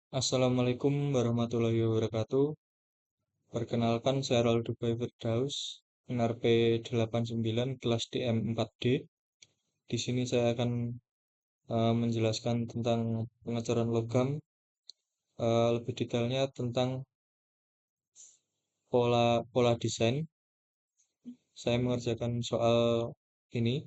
Assalamualaikum warahmatullahi wabarakatuh. Perkenalkan, saya Roldo Bayi Firdaus, NRP 89 kelas DM 4D. Di sini saya akan menjelaskan tentang pengecoran logam, lebih detailnya tentang pola pola desain. Saya mengerjakan soal ini.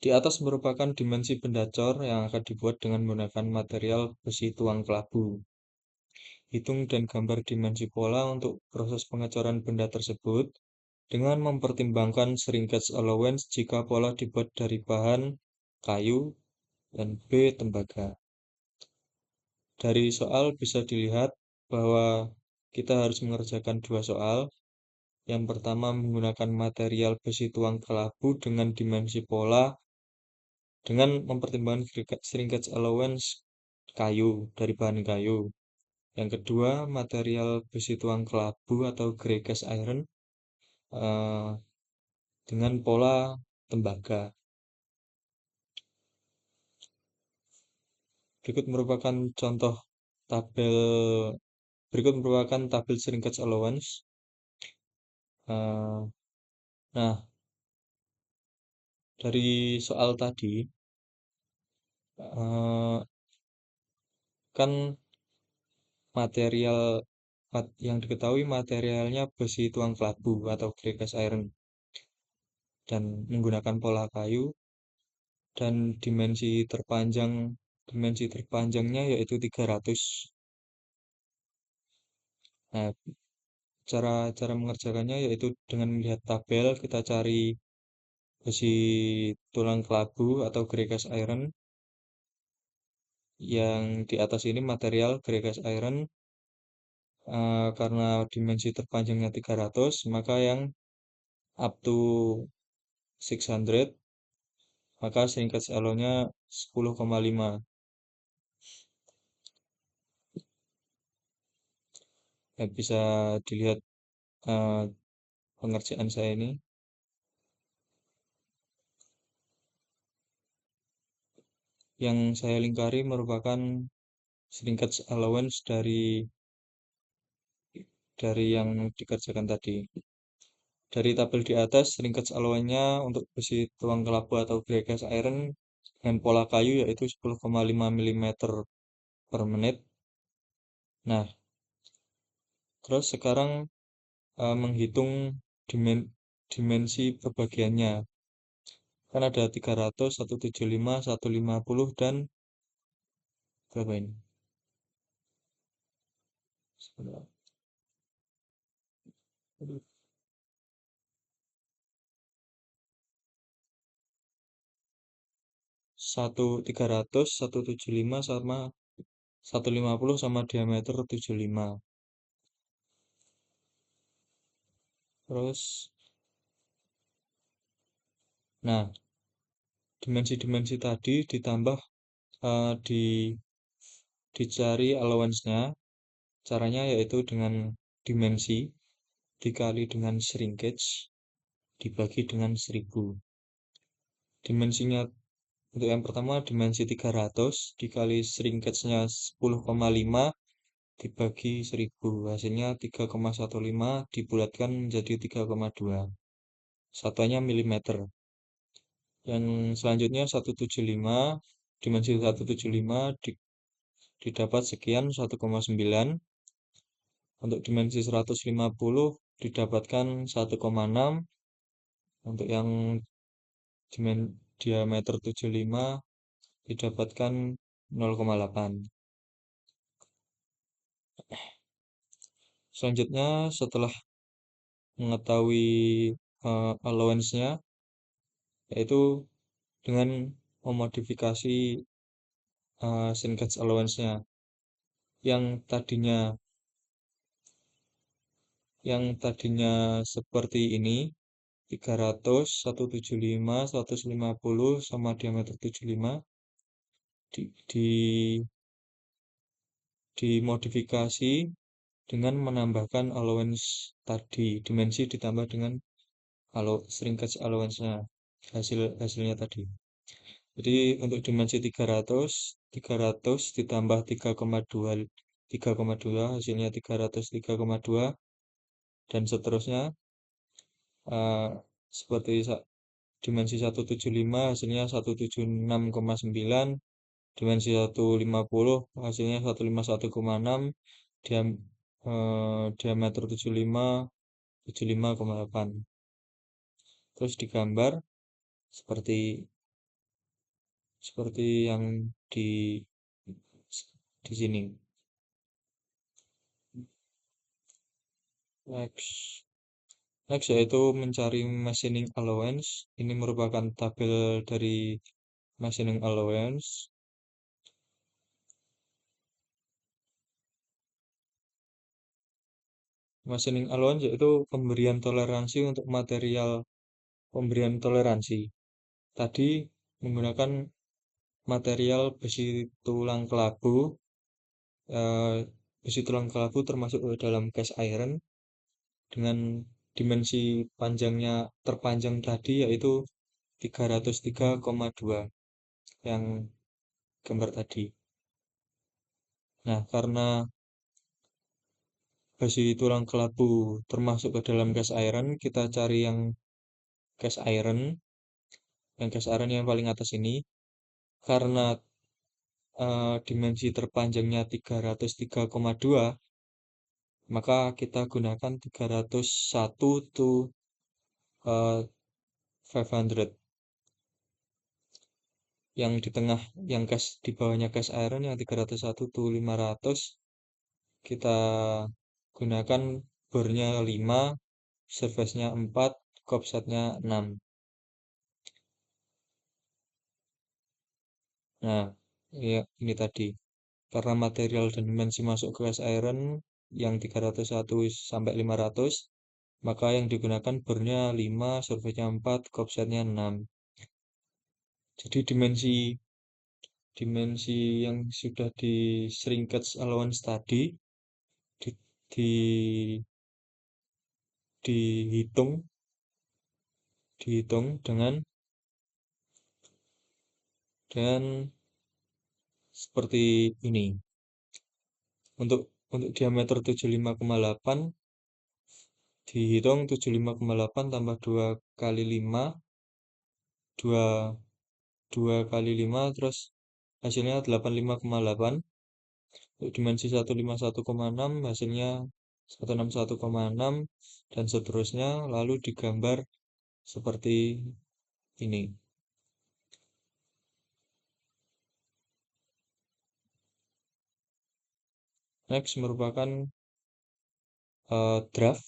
Di atas merupakan dimensi benda cor yang akan dibuat dengan menggunakan material besi tuang kelabu. Hitung dan gambar dimensi pola untuk proses pengecoran benda tersebut dengan mempertimbangkan shrinkage allowance jika pola dibuat dari bahan kayu dan B tembaga. Dari soal bisa dilihat bahwa kita harus mengerjakan dua soal. Yang pertama menggunakan material besi tuang kelabu dengan dimensi pola dengan mempertimbangkan shrinkage allowance kayu dari bahan kayu. Yang kedua, material besi tuang kelabu atau grey cast iron dengan pola tembaga. Berikut merupakan contoh tabel berikut merupakan tabel shrinkage allowance. Nah, dari soal tadi kan material yang diketahui materialnya besi tuang kelabu atau grey cast iron dan menggunakan pola kayu dan dimensi terpanjangnya yaitu 300. Nah, cara mengerjakannya yaitu dengan melihat tabel, kita cari besi tulang kelabu atau grey cast iron. Yang di atas ini material grey cast iron, karena dimensi terpanjangnya 300, maka yang up to 600, maka shrinkage allowance-nya 10,5. Ya, bisa dilihat pengerjaan saya ini. Yang saya lingkari merupakan shrinkage allowance dari yang dikerjakan tadi. Dari tabel di atas, shrinkage allowance-nya untuk besi tuang kelabu atau grey cast iron dengan pola kayu yaitu 10,5 mm per menit. Nah, terus sekarang menghitung dimensi perbagiannya. Kan ada 300, 175, 150, dan berapa ini? Sebentar. 300, 175 sama 150 sama diameter 75. Terus, nah, dimensi-dimensi tadi ditambah dicari allowance-nya. Caranya yaitu dengan dimensi dikali dengan shrinkage dibagi dengan 1000. Dimensinya untuk yang pertama dimensi 300 dikali shrinkage-nya 10,5 dibagi 1000. Hasilnya 3,15 dibulatkan menjadi 3,2. Satuannya milimeter. Yang selanjutnya 175, dimensi 175 didapat sekian 1,9. Untuk dimensi 150 didapatkan 1,6. Untuk yang diameter 75 didapatkan 0,8. Selanjutnya setelah mengetahui allowance-nya, yaitu dengan memodifikasi shrinkage allowance-nya yang tadinya seperti ini, 300, 175, 150 sama diameter 75 dimodifikasi dengan menambahkan allowance tadi, dimensi ditambah dengan shrinkage allowance-nya, hasilnya tadi. Jadi untuk dimensi 300 ditambah 3,2 hasilnya 303,2 dan seterusnya. eh, seperti dimensi 175 hasilnya 176,9, dimensi 150 hasilnya 151,6, diameter 75,8. Terus digambar seperti seperti yang di di sini. Next yaitu mencari machining allowance. Ini merupakan tabel dari machining allowance. Machining allowance yaitu pemberian toleransi untuk material pemberian toleransi. Tadi menggunakan material besi tulang kelabu. eh, Besi tulang kelabu termasuk dalam cast iron dengan dimensi panjangnya terpanjang tadi yaitu 303,2 yang gambar tadi. Nah, karena besi tulang kelabu termasuk ke dalam cast iron, kita cari yang cast iron, yang paling atas ini. Karena dimensi terpanjangnya 303,2, maka kita gunakan 301 to 500. Yang di tengah, di bawahnya cast iron yang 301 to 500, kita gunakan bornya 5, surface-nya 4, gobshotnya 6. Nah, ya, ini tadi. Karena material dan dimensi masuk ke cast iron yang 301 sampai 500, maka yang digunakan bornya 5, surface-nya 4, gobshotnya 6. Jadi dimensi yang sudah di shrinkage allowance tadi di, di- dihitung dengan seperti ini. Untuk diameter 75,8 dihitung 75,8 tambah 2 kali 5, 2 kali 5 terus hasilnya 85,8. Untuk dimensi 151,6 hasilnya 161,6 dan seterusnya, lalu digambar seperti ini. Next merupakan draft.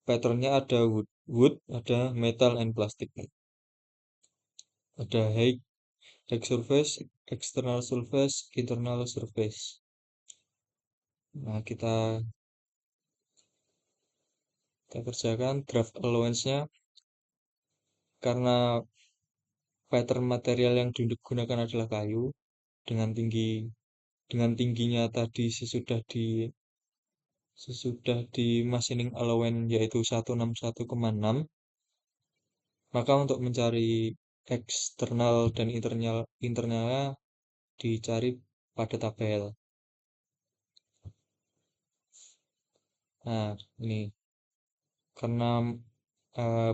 Patternnya ada wood, ada metal and plastic. Ada height surface, external surface, internal surface. Nah, kita kerjakan draft allowance-nya. Karena pattern material yang digunakan adalah kayu dengan tingginya tadi sesudah di machining allowance yaitu 161,6, maka untuk mencari eksternal dan internalnya dicari pada tabel. Nah, ini karena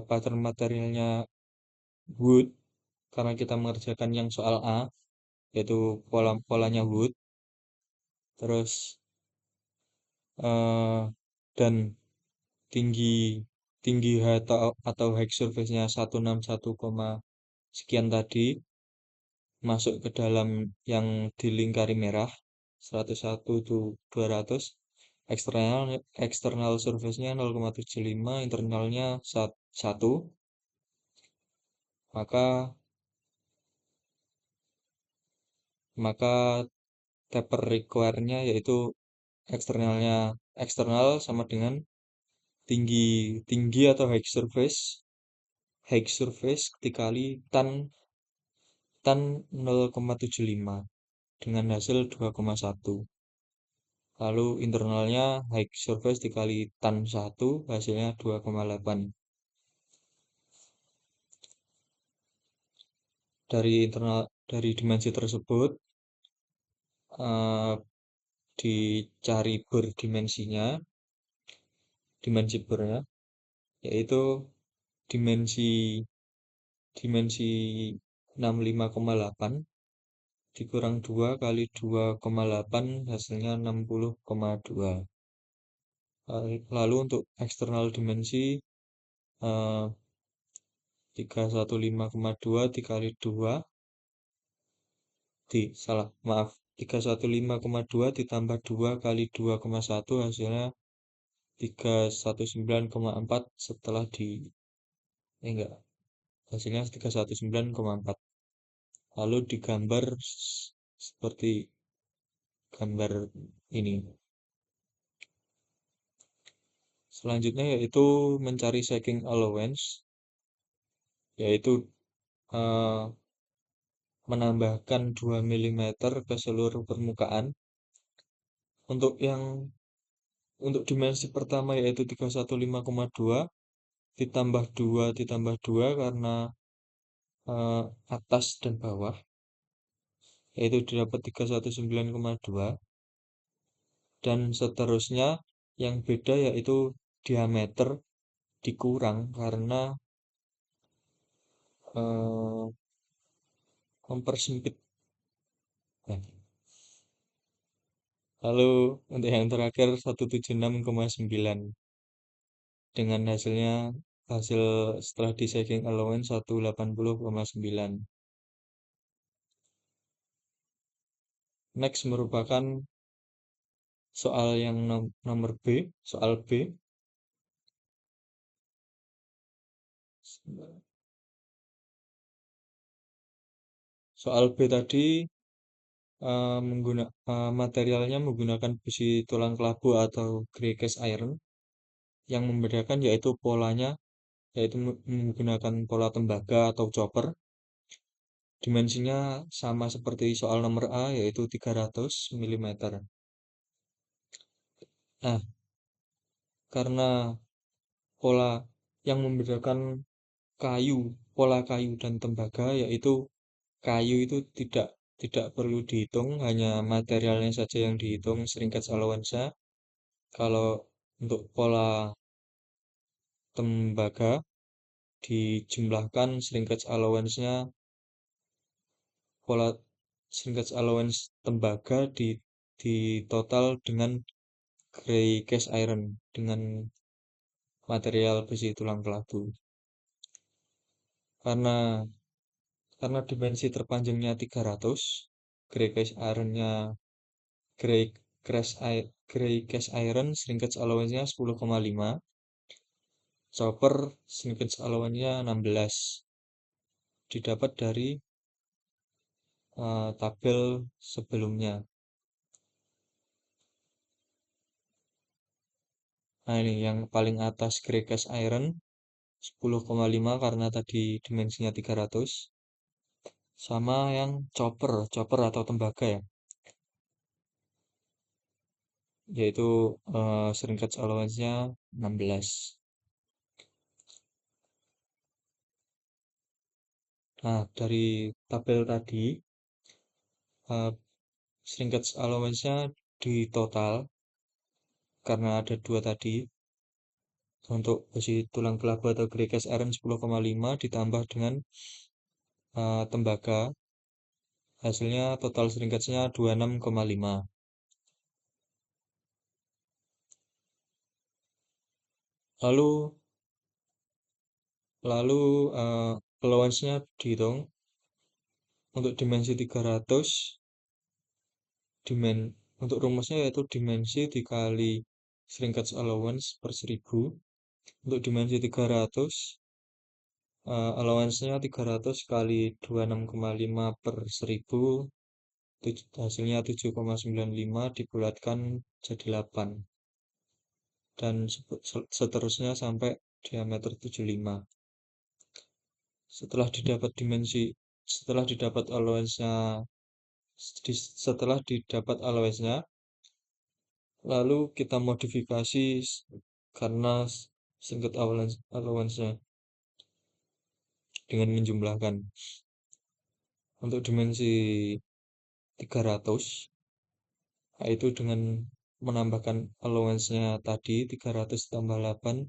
pattern materialnya wood, karena kita mengerjakan yang soal A yaitu polanya wood, terus dan tinggi tinggi atau height surface-nya 161, sekian tadi masuk ke dalam yang dilingkari merah 101 to 200. Eksternal surface-nya 0,75, internalnya 1, maka taper require-nya yaitu eksternal sama dengan tinggi atau height surface dikali tan 0,75 dengan hasil 2,1. Lalu internalnya height surface dikali tan 1 hasilnya 2,8. dari dimensi tersebut eh, dicari dimensi bernya, yaitu dimensi dimensi 65,8 dikurang 2 kali 2,8 hasilnya 60,2. Lalu untuk eksternal dimensi 315,2 dikali 2 315,2 ditambah 2 kali 2,1 hasilnya 319,4 setelah enggak, hasilnya 319,4. Lalu digambar seperti gambar ini. Selanjutnya yaitu mencari shaking allowance, yaitu menambahkan 2 mm ke seluruh permukaan. Untuk dimensi pertama yaitu 315,2 ditambah 2 karena atas dan bawah, yaitu didapat 319,2. Dan seterusnya yang beda yaitu diameter dikurang karena mempersempit. Lalu untuk yang terakhir 176,9 dengan hasil setelah di shaking allowance 180,9. Next merupakan soal yang nomor B, soal B. Soal B tadi materialnya menggunakan besi tulang kelabu atau grey cast iron. Yang membedakan yaitu polanya, yaitu menggunakan pola tembaga atau chopper. Dimensinya sama seperti soal nomor A, yaitu 300 mm. Nah, karena pola yang membedakan pola kayu dan tembaga, yaitu kayu itu tidak perlu dihitung, hanya materialnya saja yang dihitung, shrinkage allowance-nya. Kalau untuk pola tembaga dijumlahkan shrinkage allowance-nya, pola shrinkage allowance tembaga di total dengan grey cast iron, dengan material besi tulang kelabu. Karena dimensi terpanjangnya 300, grey cast ironnya grey cast iron shrinkage allowance-nya 10,5, chopper shrinkage allowance-nya 16. Didapat dari tabel sebelumnya. Nah, ini yang paling atas grey cast iron 10,5 karena tadi dimensinya 300, sama yang chopper atau tembaga ya, yaitu shrinkage allowance-nya 16. Nah, dari tabel tadi shrinkage allowance-nya di total karena ada dua tadi, untuk besi tulang kelabu atau grey cast iron 10,5 ditambah dengan tembaga, hasilnya total shrinkage-nya 26,5. Lalu allowance-nya dihitung. Untuk dimensi 300, untuk rumusnya yaitu dimensi dikali shrinkage allowance per 1000. Untuk dimensi 300, allowance-nya 300 kali 26,5 per 1000, hasilnya 7,95 dibulatkan jadi 8. Dan seterusnya sampai diameter 75. Setelah didapat allowance-nya, lalu kita modifikasi karena shrinkage allowance-nya dengan menjumlahkan. Untuk dimensi 300, yaitu dengan menambahkan allowance-nya tadi 300 tambah 8,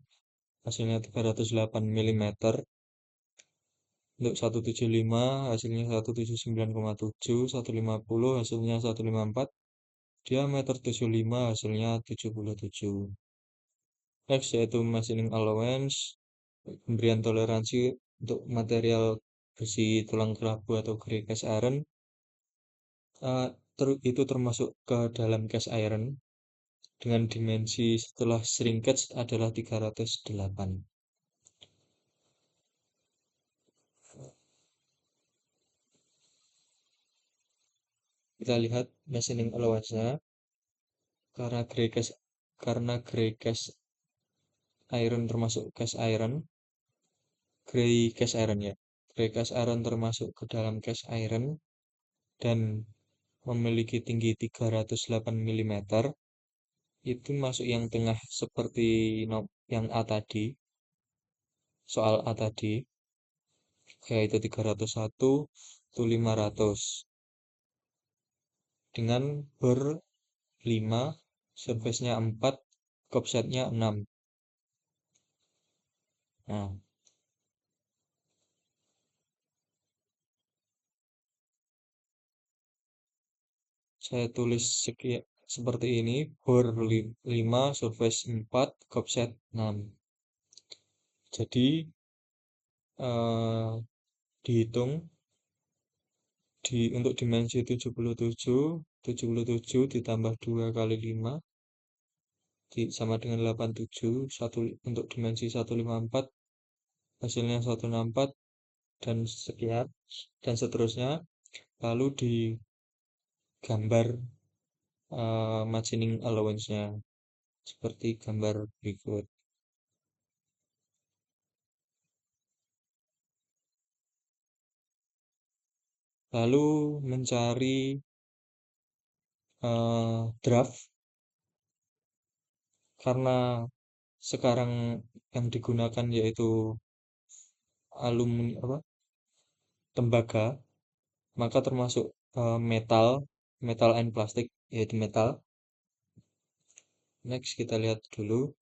hasilnya 308 mm. Untuk 175 hasilnya 179,7, 150 hasilnya 154, diameter 75 hasilnya 77. Next yaitu machining allowance, pemberian toleransi untuk material besi tulang kelabu atau grey cast iron. Itu termasuk ke dalam cast iron dengan dimensi setelah shrinkage adalah 308. Kita lihat machining allowance-nya. Karena grey cast iron termasuk cast iron, grey cast iron ya. Grey cast iron termasuk ke dalam cast iron dan memiliki tinggi 308 mm. Itu masuk yang tengah seperti yang A tadi, soal A tadi, yaitu 301 to 500 dengan bor 5, surface-nya 4, offset-nya 6. Nah, saya tulis seperti ini, bor 5, surface 4, offset 6. Jadi eh, dihitung untuk dimensi 77 ditambah 2 kali 5 sama dengan 87, untuk dimensi 154 hasilnya 164 dan sekian dan seterusnya. Lalu digambar machining allowance-nya seperti gambar berikut. Lalu mencari draft, karena sekarang yang digunakan yaitu tembaga, maka termasuk metal and plastik, yaitu metal. Next kita lihat dulu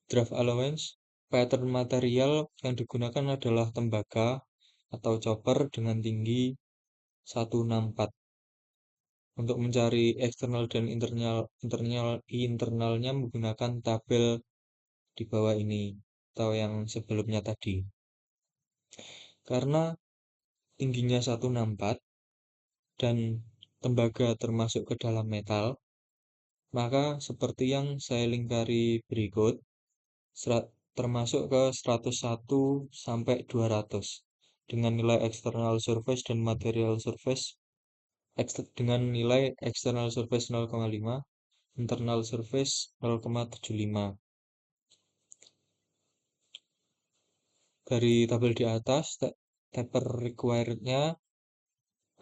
draft allowance. Pattern material yang digunakan adalah tembaga atau chopper dengan tinggi 164. Untuk mencari eksternal dan internalnya menggunakan tabel di bawah ini atau yang sebelumnya tadi. Karena tingginya 164 dan tembaga termasuk ke dalam metal, maka seperti yang saya lingkari berikut, termasuk ke 101 sampai 200 dengan nilai external surface dan material surface dengan nilai external surface 0,5, internal surface 0,75. Dari tabel di atas, taper required-nya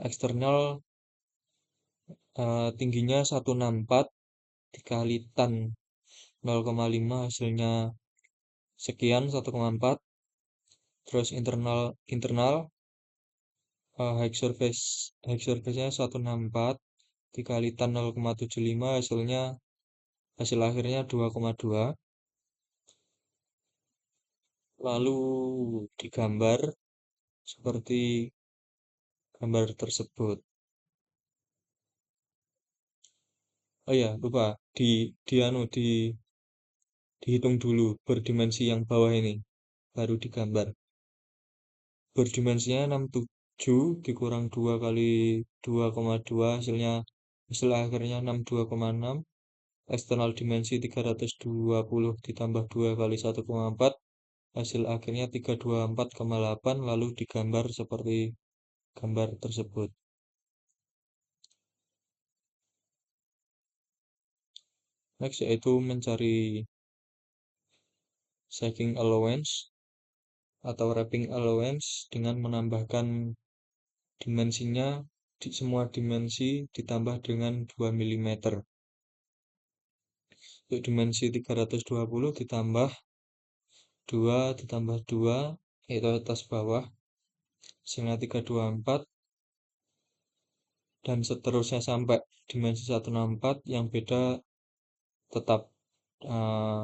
eksternal tingginya 164 dikali tan 0,5 hasilnya sekian 1,4. Terus internal high surface-nya 164 dikali tan 0,75 hasil akhirnya 2,2. Lalu digambar seperti gambar tersebut. Oh ya, lupa dihitung dulu berdimensi yang bawah ini, baru digambar. Berdimensinya 67 dikurang 2 kali 2,2 hasil akhirnya 62,6. Eksternal dimensi 320 ditambah 2 kali 1,4 hasil akhirnya 324,8. Lalu digambar seperti gambar tersebut. Next yaitu mencari shaping allowance atau wrapping allowance dengan menambahkan dimensinya semua dimensi ditambah dengan 2 mm. Untuk dimensi 320 ditambah 2 ditambah 2 yaitu atas bawah, hasilnya 324, dan seterusnya sampai dimensi 164. Yang beda tetap eh,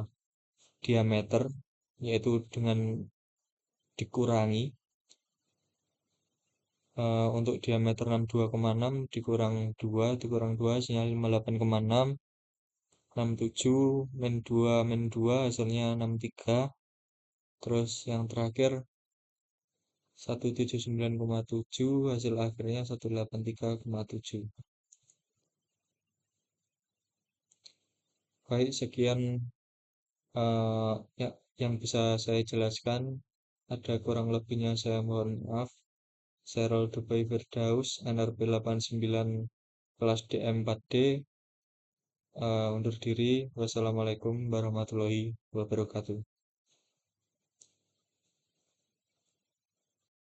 diameter, yaitu dengan dikurangi. Untuk diameter 62,6 dikurang 2, dikurang 2 hasilnya 58,6. 67 min 2 min 2 hasilnya 63. Terus yang terakhir 179,7, hasil akhirnya 183,7. Baik, sekian ya yang bisa saya jelaskan. Ada kurang lebihnya saya mohon maaf. Saya Roldubai Firdaus, NRP 89 kelas DM 4D. Undur diri. Wassalamualaikum warahmatullahi wabarakatuh.